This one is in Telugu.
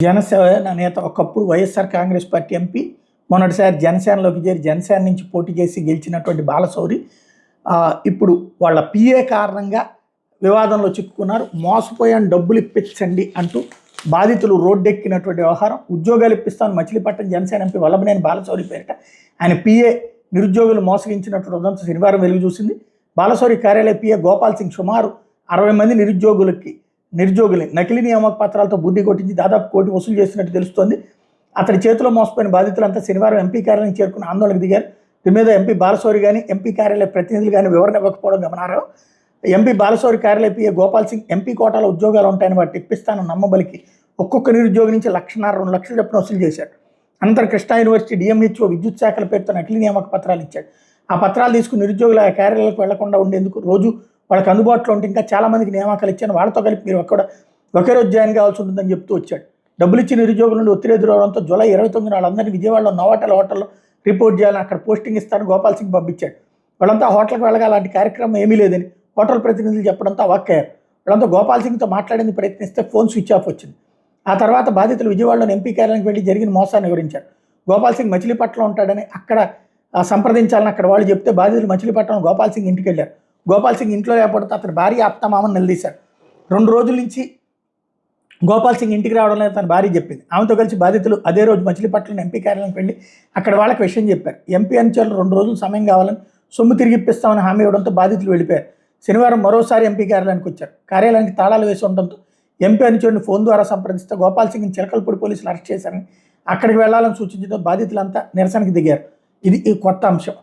జనసేన నేత ఒకప్పుడు వైఎస్ఆర్ కాంగ్రెస్ పార్టీ ఎంపీ, మొన్నటిసారి జనసేనలోకి చేరి జనసేన నుంచి పోటీ చేసి గెలిచినటువంటి బాలశౌరి ఇప్పుడు వాళ్ళ పిఏ కారణంగా వివాదంలో చిక్కుకున్నారు. మోసపోయాను డబ్బులు ఇప్పించండి అంటూ బాధితులు రోడ్డెక్కినటువంటి వ్యవహారం. ఉద్యోగాలు ఇప్పిస్తాను మచిలీపట్నం జనసేన ఎంపీ వల్లభనేని బాలశౌరి పేరిట ఆయన పిఏ నిరుద్యోగులు మోసగించినటువంటి ఉదంతం శనివారం వెలుగు చూసింది. బాలశౌరి కార్యాలయ పిఏ గోపాల్ సింగ్ సుమారు 60 మంది నిరుద్యోగుల్ని నకిలీ నియామక పత్రాలతో బుద్ధి కొట్టించి దాదాపు కోటి వసూలు చేసినట్టు తెలుస్తోంది. అతడి చేతిలో మోసపోయిన బాధితులంతా శనివారం ఎంపీ కార్యాలయం చేరుకుని ఆందోళనకు దిగారు. దీని మీద ఎంపీ బాలశౌరి కానీ ఎంపీ కార్యాలయ ప్రతినిధులు కానీ వివరణ ఇవ్వకపోవడం గమనార్హం. ఎంపీ బాలశౌరి కార్యాలయ పిఏ గోపాల్ సింగ్ ఎంపీ కోటాలో ఉద్యోగాలు ఉంటాయని వాటిని ఇప్పిస్తాను నమ్మబలికి ఒక్కొక్క నిరుద్యోగి నుంచి 1,50,000-2 లక్షలు చొప్పున వసూలు చేశాడు. అనంతరం కృష్ణా యూనివర్సిటీ డిఎంహెచ్ఓ విద్యుత్ శాఖల పేరుతో నకిలీ నియామక పత్రాలు ఇచ్చాడు. ఆ పత్రాలు తీసుకుని నిరుద్యోగులు ఆ కార్యాలయాలకు వెళ్లకుండా ఉండేందుకు రోజు వాళ్ళకి అందుబాటులో ఉంటే ఇంకా చాలామందికి నియామకాలు ఇచ్చాను, వాళ్ళతో కలిపి మీరు ఒకే రోజు జాయిన్ కావాల్సి ఉంటుందని చెప్తూ వచ్చాడు. డబ్బులు ఇచ్చి నిరుద్యోగుల నుండి ఒత్తిడి ఎదురవడంతో జూలై 29 వాళ్ళందరినీ విజయవాడలో నోవాటెల్ హోటల్లో రిపోర్ట్ చేయాలని అక్కడ పోస్టింగ్ ఇస్తాను గోపాల్ సింగ్ పంపించాడు. వాళ్ళంతా హోటల్కి వెళ్ళగా అలాంటి కార్యక్రమం ఏమీ లేదని హోటల్ ప్రతినిధులు చెప్పడంతో అవాక్కయ్యారు. వాళ్ళంతా గోపాల్ సింగ్తో మాట్లాడేందుకు ప్రయత్నిస్తే ఫోన్ స్విచ్ ఆఫ్ వచ్చింది. ఆ తర్వాత బాధితులు విజయవాడలోని ఎంపీ కార్యాలయానికి వెళ్ళి జరిగిన మోసాన్ని వివరించారు. గోపాల్ సింగ్ మచిలీపట్నంలో ఉంటాడని అక్కడ సంప్రదించాలని అక్కడ వాళ్ళు చెప్తే బాధితులు మచిలీపట్నం గోపాల్ సింగ్ ఇంటికి వెళ్ళారు. గోపాల్ సింగ్ ఇంట్లో లేకపోతే అతని భార్య ఆప్తమామని నిలదీశారు. 2 రోజుల నుంచి గోపాల్ సింగ్ ఇంటికి రావడం లేదు తన భార్య చెప్పింది. ఆమెతో కలిసి బాధితులు అదే రోజు మచిలీపట్నం ఎంపీ కార్యాలయానికి వెళ్ళి అక్కడ వాళ్ళకి విషయం చెప్పారు. ఎంపీ అనుచరులు 2 రోజులు సమయం కావాలని సొమ్ము తిరిగి ఇప్పిస్తామని హామీ ఇవ్వడంతో బాధితులు వెళ్ళిపోయారు. శనివారం మరోసారి ఎంపీ కార్యాలయానికి వచ్చారు. కార్యాలయానికి తాళాలు వేసి ఉండడంతో ఎంపీ అనుచరుని ఫోన్ ద్వారా సంప్రదిస్తే గోపాల్ సింగ్ని చిలకలపూడి పోలీసులు అరెస్ట్ చేశారని అక్కడికి వెళ్లాలని సూచించడంతో బాధితులంతా నిరసనకు దిగారు. ఇది కొత్త అంశం.